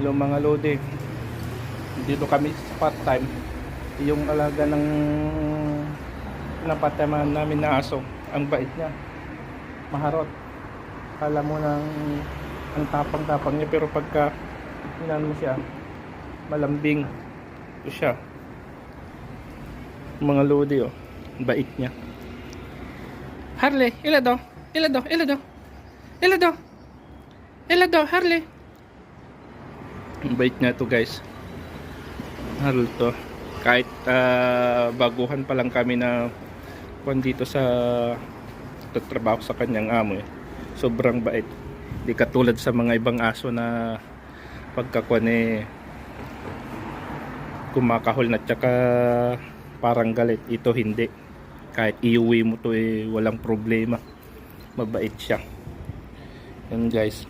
Hello mga lodi, dito kami sa part time. Yung alaga ng napatamaan namin na aso, ang bait niya, maharot. Kala mo nang ang tapang-tapang niya, pero pagka inan mo siya, malambing. Ito siya mga lodi, oh, bait niya. Harley, ilado, ilado, ilado, ilado, ilado, Harley. Ang bait niya to guys. Harold to. Kahit baguhan pa lang kami na kung dito sa trabaho sa kanyang amo, sobrang bait. Di katulad sa mga ibang aso na pagkakuan kumakahol na tsaka parang galit. Ito hindi. Kahit iuwi mo to walang problema. Mabait siya. Yan guys.